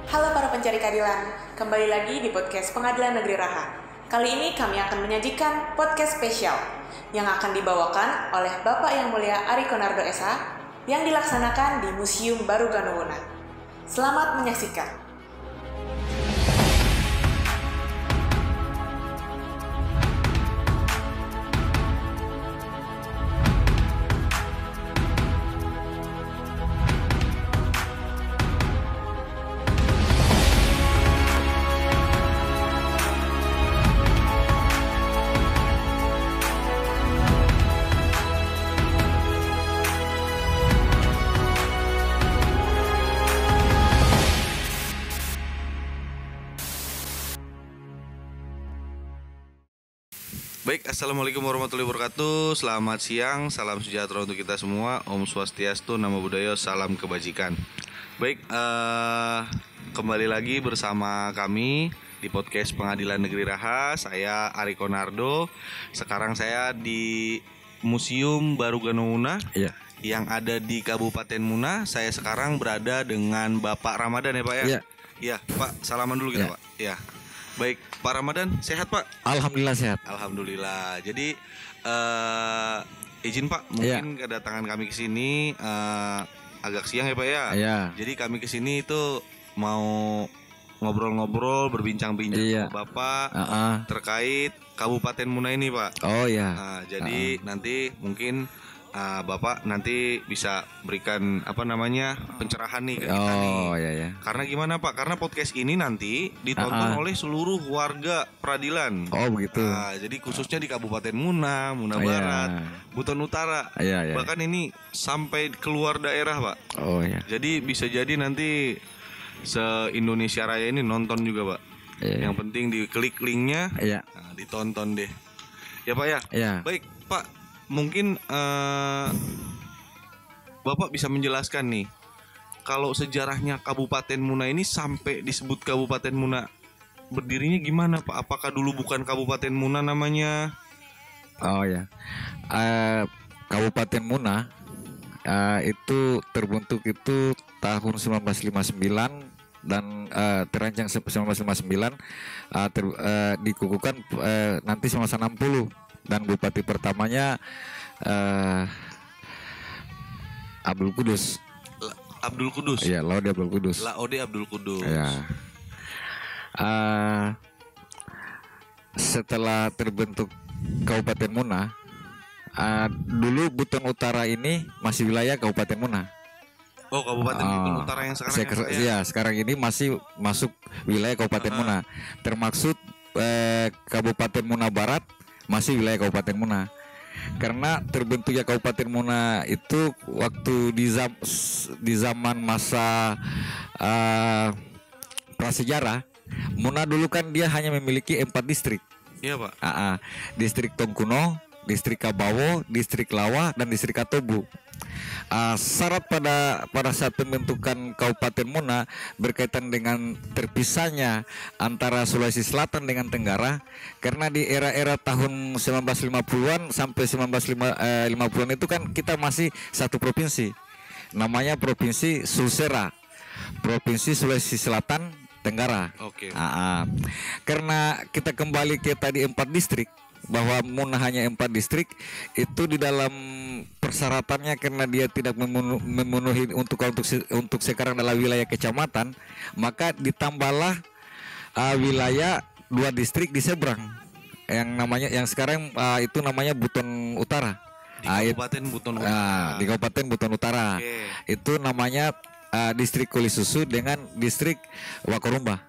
Halo para pencari keadilan, kembali lagi di podcast Pengadilan Negeri Raha. Kali ini kami akan menyajikan podcast spesial yang akan dibawakan oleh Bapak Yang Mulia Ari Konardo SH yang dilaksanakan di Museum Baru Ganowuna. Selamat menyaksikan. Baik, assalamualaikum warahmatullahi wabarakatuh. Selamat siang, salam sejahtera untuk kita semua. Om Swastiastu, Namo Buddhaya, salam kebajikan. Baik, kembali lagi bersama kami di podcast Pengadilan Negeri Raha. Saya Ari Konardo. Sekarang saya di Museum Baru Ganowuna yang ada di Kabupaten Muna. Saya sekarang berada dengan Bapak Ramadan ya Pak ya? Iya, Pak, salaman dulu kita Pak. Ya. Baik, Pak Ramadan, sehat Pak? Alhamdulillah sehat. Alhamdulillah. Jadi izin Pak, mungkin kedatangan kami ke sini agak siang ya Pak ya. Iya. Jadi kami ke sini itu mau ngobrol-ngobrol, berbincang-bincang sama Bapak terkait Kabupaten Muna ini Pak. Oh iya. Jadi nanti mungkin Bapak nanti bisa berikan pencerahan nih ke kita nih. Oh iya. Karena gimana Pak? Karena podcast ini nanti ditonton oleh seluruh warga peradilan. Oh begitu. Jadi khususnya di Kabupaten Muna, Muna Barat, Buton Utara. Iya. Bahkan ini sampai keluar daerah Pak. Oh iya. Jadi bisa jadi nanti se-Indonesia Raya ini nonton juga Pak. Yang penting diklik linknya, ditonton deh. Ya Pak ya. Iya. Baik Pak. Mungkin Bapak bisa menjelaskan nih, kalau sejarahnya Kabupaten Muna ini sampai disebut Kabupaten Muna, berdirinya gimana Pak? Apakah dulu bukan Kabupaten Muna namanya? Oh ya. Kabupaten Muna itu terbentuk itu tahun 1959 dan terancang 1959 dikukuhkan nanti 1960. Dan bupati pertamanya Abdul Kudus. Abdul Kudus. Iya, Laode Abdul Kudus. Laode Abdul Kudus. Ya. Setelah terbentuk Kabupaten Muna, dulu Buton Utara ini masih wilayah Kabupaten Muna. Oh, Kabupaten Buton Utara yang sekarang. Sekarang ini masih masuk wilayah Kabupaten Muna. Termaksud Kabupaten Muna Barat masih wilayah Kabupaten Muna. Karena terbentuknya Kabupaten Muna itu waktu di zaman masa prasejarah, Muna dulu kan dia hanya memiliki 4 distrik. Iya Pak. Distrik Tongkuno, distrik Kabawo, distrik Lawa, dan distrik Katobu. Syarat pada saat pembentukan Kabupaten Muna berkaitan dengan terpisahnya antara Sulawesi Selatan dengan Tenggara, karena di era-era tahun 1950-an sampai 1950-an itu kan kita masih satu provinsi, namanya Provinsi Sulsera, Provinsi Sulawesi Selatan Tenggara. Oke. Karena kita kembali ke tadi 4 distrik, bahwa Muna hanya 4 distrik, itu di dalam persyaratannya karena dia tidak memenuhi untuk sekarang adalah wilayah kecamatan, maka ditambahlah wilayah 2 distrik di seberang yang sekarang itu namanya Buton Utara. Di Kabupaten Buton Utara. Di Kabupaten Buton Utara. Itu namanya distrik Kulisusu dengan distrik Wakorumba.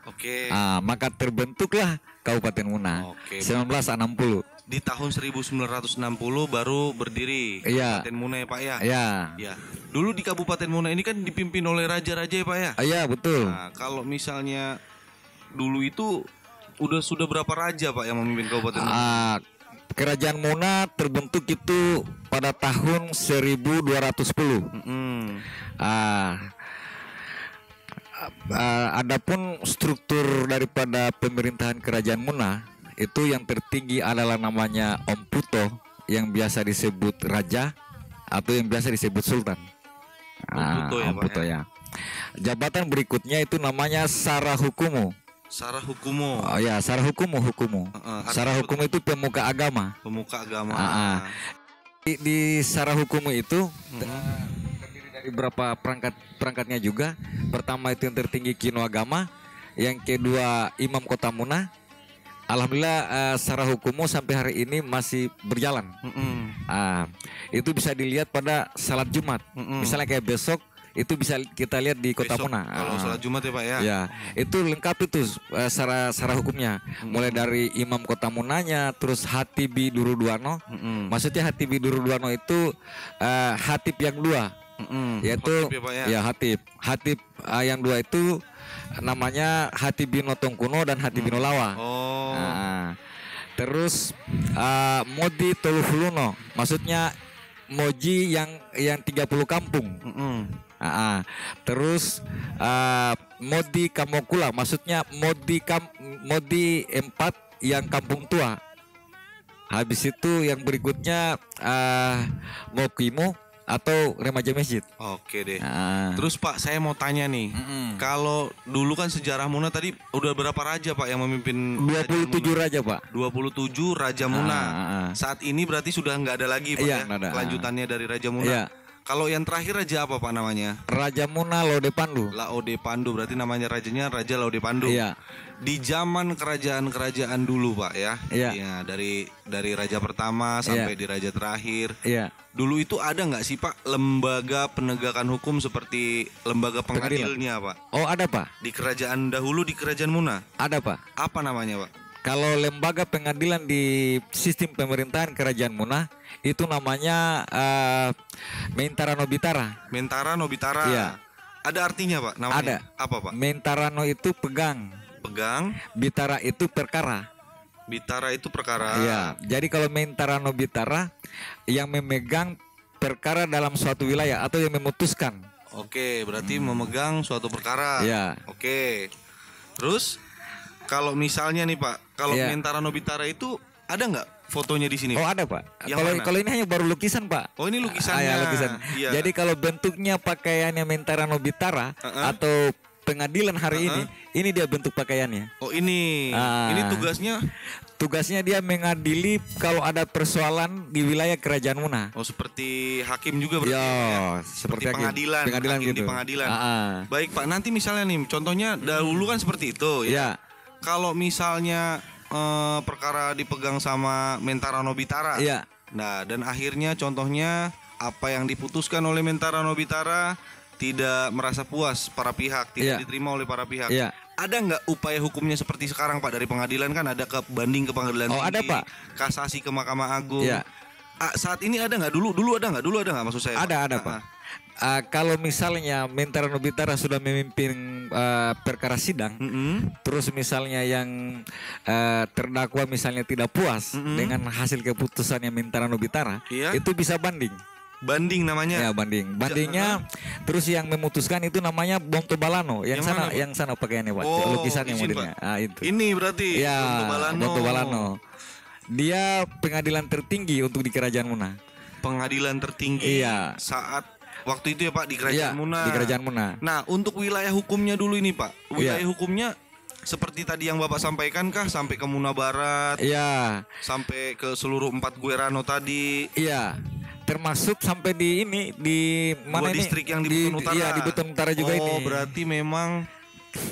Maka terbentuklah Kabupaten Muna 1960. Di tahun 1960 baru berdiri Kabupaten Muna ya Pak ya. Iya. Dulu di Kabupaten Muna ini kan dipimpin oleh raja-raja ya Pak ya. Iya betul. Nah, kalau misalnya dulu itu sudah berapa raja Pak yang memimpin Kabupaten Muna? Kerajaan Muna terbentuk itu pada tahun 1210. Adapun struktur daripada pemerintahan Kerajaan Muna itu yang tertinggi adalah namanya Om Puto, yang biasa disebut raja atau yang biasa disebut sultan. Om Puto ya Pak ya. Jabatan berikutnya itu namanya Sarah Hukumu. Sarah Hukumo. Oh ya, Sarah Hukumu. Sarah artinya Hukumu itu pemuka agama. pemuka agama. Di Sarah Hukumu itu terdiri dari beberapa perangkatnya juga. Pertama itu yang tertinggi Kino Agama, yang kedua Imam Kota Muna. Alhamdulillah Sarah Hukumu sampai hari ini masih berjalan. Itu bisa dilihat pada salat Jumat. Misalnya kayak besok itu bisa kita lihat di Kota Besok Muna. kalau sholat Jumat ya Pak ya. Ya, itu lengkap itu sarah hukumnya. Mulai dari Imam Kota Munanya, terus Hatibi Duruduano. Maksudnya Hatibi Duruduano itu hatib yang dua, yaitu Khatib ya, Pak, ya? ya hatib. Hatib yang dua itu namanya Hatibino Tongkuno dan Hatibino Lawa. Oh. Terus Modi Tolufuluno, maksudnya Moji yang 30 kampung. Terus Modi Kamokula, maksudnya Modi 4 yang kampung tua. Habis itu yang berikutnya Mokimu atau remaja masjid. Oke deh. Terus Pak, saya mau tanya nih. Kalau dulu kan sejarah Muna tadi udah berapa raja Pak yang memimpin? 27 raja Pak. 27 Raja Muna. Saat ini berarti sudah nggak ada lagi Pak Iya, ya? nggak ada. Kelanjutannya dari Raja Muna. Iya. Kalau yang terakhir raja apa Pak namanya? Raja Muna Laude Pandu. Laode Pandu, berarti namanya rajanya Raja Laude Pandu. Iya. Di zaman kerajaan-kerajaan dulu Pak ya. Iya. Ya, dari raja pertama sampai di raja terakhir. Iya. Dulu itu ada nggak sih Pak lembaga penegakan hukum seperti lembaga pengadilnya Pak? Oh, ada Pak. Di kerajaan dahulu, di kerajaan Muna. Ada Pak. Apa namanya Pak? Kalau lembaga pengadilan di sistem pemerintahan Kerajaan Muna itu namanya Mentara Nobitara. Mentara Nobitara. Iya. Ada artinya Pak namanya? Ada. Apa Pak? Mentarano itu pegang, Pegang. Bitara itu perkara. Bitara itu perkara. Iya. Jadi kalau Mentara Nobitara yang memegang perkara dalam suatu wilayah atau yang memutuskan. Oke, berarti memegang suatu perkara. Iya. Oke. Terus kalau misalnya nih Pak, kalau Iya. Mentara Nobitara itu ada nggak fotonya di sini? Oh, ada Pak. Yang mana? Kalau ini hanya baru lukisan Pak. Oh, ini lukisannya. Ya, lukisan. Iya. Jadi kalau bentuknya pakaiannya Mentara Nobitara atau pengadilan hari ini dia bentuk pakaiannya. Oh, ini. Ini Tugasnya dia mengadili kalau ada persoalan di wilayah Kerajaan Muna. Oh, seperti hakim juga berarti. Ya, seperti hakim. pengadilan. Pengadilan hakim gitu. di pengadilan. Baik Pak, nanti misalnya nih, contohnya dahulu kan seperti itu ya. Ya. Kalau misalnya perkara dipegang sama Mentara Nobitara. Iya. Nah, dan akhirnya contohnya apa yang diputuskan oleh Mentara Nobitara tidak merasa puas para pihak, tidak diterima oleh para pihak. Iya. Ada nggak upaya hukumnya seperti sekarang Pak dari pengadilan kan ada ke banding ke pengadilan tinggi, ada, Pak. kasasi ke Mahkamah Agung. Iya. Saat ini ada nggak? Dulu ada nggak maksud saya? Ada Pak? Pak. Kalau misalnya Mentara Nobitara sudah memimpin perkara sidang, terus misalnya yang terdakwa misalnya tidak puas dengan hasil keputusannya Mentara Nobitara, Iya. itu bisa banding. Banding namanya. Ya, bandingnya. Terus yang memutuskan itu namanya Bonto Balano, yang Yang sana, mana, Pak? yang sana pakaiannya Pak, Oh, lukisannya izin, modelnya. Itu. Ini berarti Ya, Bonto Balano. Dia pengadilan tertinggi untuk di Kerajaan Muna. Pengadilan tertinggi Iya. saat waktu itu ya Pak di Kerajaan Iya, Muna. di Kerajaan Muna. Nah, untuk wilayah hukumnya dulu ini Pak. Wilayah Iya. hukumnya seperti tadi yang Bapak sampaikan kah sampai ke Muna Barat, Iya. sampai ke seluruh 4 Guerano tadi. Iya, termasuk sampai di ini di mana Dua ini? distrik yang di Buton Utara. Iya, di Buton Utara juga ini. Oh, berarti memang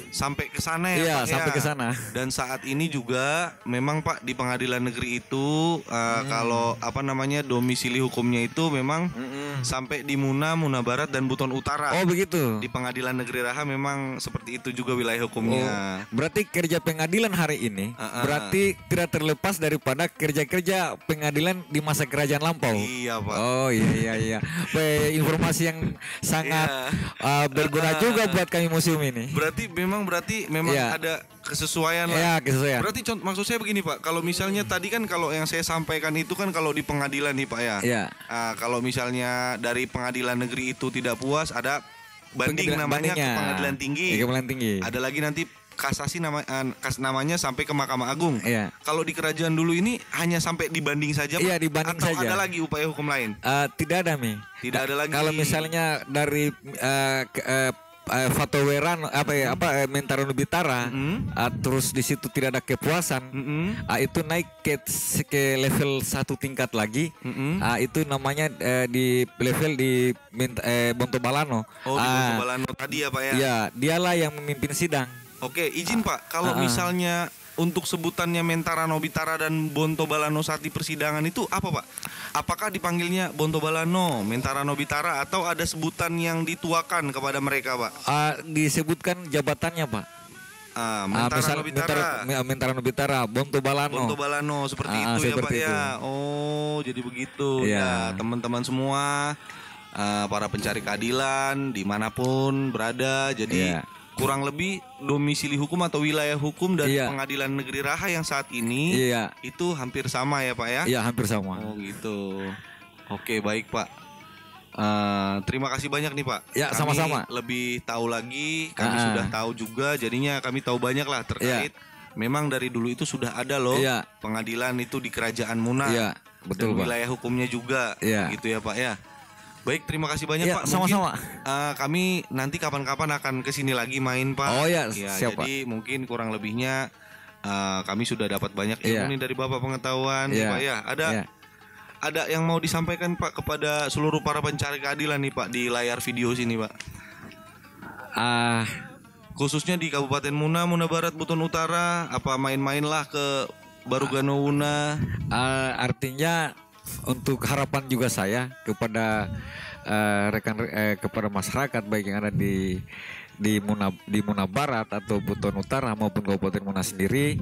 sampai ke sana ya Iya, Pak sampai ya. ke sana. Dan saat ini juga memang Pak di pengadilan negeri itu kalau apa namanya domisili hukumnya itu memang sampai di Muna Barat dan Buton Utara. Oh, begitu. Di pengadilan negeri Raha memang seperti itu juga wilayah hukumnya. Berarti kerja pengadilan hari ini berarti tidak terlepas daripada kerja-kerja pengadilan di masa kerajaan lampau. Iya Pak. Oh, iya. Informasi yang sangat berguna juga buat kami museum ini. Berarti memang Iya. ada kesesuaian lah. Ya, kesesuaian. Berarti maksud saya begini Pak, kalau misalnya tadi kan kalau yang saya sampaikan itu kan kalau di pengadilan nih Pak ya. Iya. Kalau misalnya dari pengadilan negeri itu tidak puas ada banding namanya ke pengadilan tinggi. Ke pengadilan tinggi. Ada lagi nanti kasasi namanya sampai ke Mahkamah Agung. Iya. Kalau di kerajaan dulu ini hanya sampai dibanding saja Pak? Iya, dibanding atau saja. ada lagi upaya hukum lain? Tidak ada Mi. Tidak ada lagi. Kalau misalnya dari Fatoweran Mentara Nubitara, terus di situ tidak ada kepuasan, itu naik ke level satu tingkat lagi, itu namanya di level di Bontobalano. Oh, di Bontobalano tadi ya Pak ya? Ya, dialah yang memimpin sidang. Oke, izin Pak, kalau misalnya untuk sebutannya Mentara Nobitara dan Bontobalano saat di persidangan itu apa Pak? Apakah dipanggilnya Bontobalano, Mentara Nobitara, atau ada sebutan yang dituakan kepada mereka Pak? Disebutkan jabatannya Pak. Mentara Nobitara, Bontobalano seperti itu ya Pak ya. Oh, jadi begitu ya teman-teman semua, para pencari keadilan dimanapun berada. Jadi kurang lebih domisili hukum atau wilayah hukum dari Pengadilan Negeri Raha yang saat ini itu hampir sama ya Pak ya? Iya, hampir sama. Oh gitu. Oke, baik Pak. Terima kasih banyak nih Pak. Ya, sama-sama. Lebih tahu lagi, kami sudah tahu juga, jadinya kami tahu banyak lah terkait. Memang dari dulu itu sudah ada loh pengadilan itu di Kerajaan Muna. Iya, betul dan Pak. wilayah hukumnya juga, gitu ya Pak ya. Baik, terima kasih banyak Pak. Sama-sama. Kami nanti kapan-kapan akan kesini lagi main Pak. Oh ya, siap jadi mungkin kurang lebihnya kami sudah dapat banyak ilmu nih dari Bapak pengetahuan nih Pak ya. Ada yang mau disampaikan Pak kepada seluruh para pencari keadilan nih Pak di layar video sini Pak. Khususnya di Kabupaten Muna, Muna Barat, Buton Utara, apa main-mainlah ke Barugano Una. Artinya untuk harapan juga saya kepada kepada masyarakat baik yang ada di Muna Barat atau Buton Utara maupun Kabupaten Muna sendiri,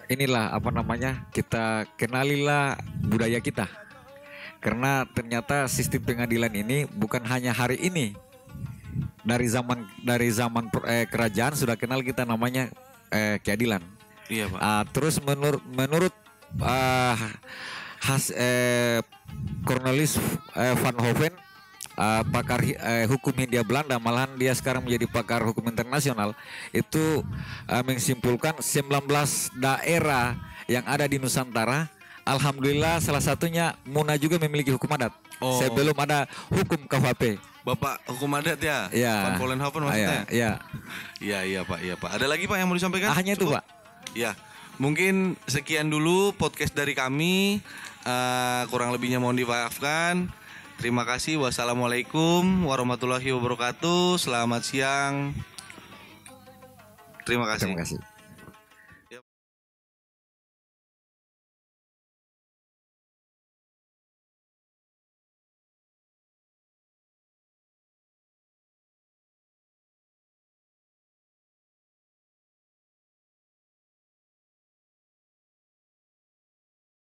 inilah kita kenalilah budaya kita, karena ternyata sistem pengadilan ini bukan hanya hari ini, dari zaman kerajaan sudah kenal kita namanya keadilan. Iya Pak. Terus menurut Cornelis van Hoven, pakar hukum Hindia Belanda, malahan dia sekarang menjadi pakar hukum internasional, itu menyimpulkan 19 daerah yang ada di Nusantara, alhamdulillah salah satunya Muna juga memiliki hukum adat. Sebelum ada hukum KVP. Bapak hukum adat ya? Van Vollenhoven maksudnya? Iya Pak. Ada lagi Pak yang mau disampaikan? Hanya itu Pak. Ya, mungkin sekian dulu podcast dari kami. Kurang lebihnya mohon dimaafkan. Terima kasih. Wassalamualaikum warahmatullahi wabarakatuh. Selamat siang. Terima kasih.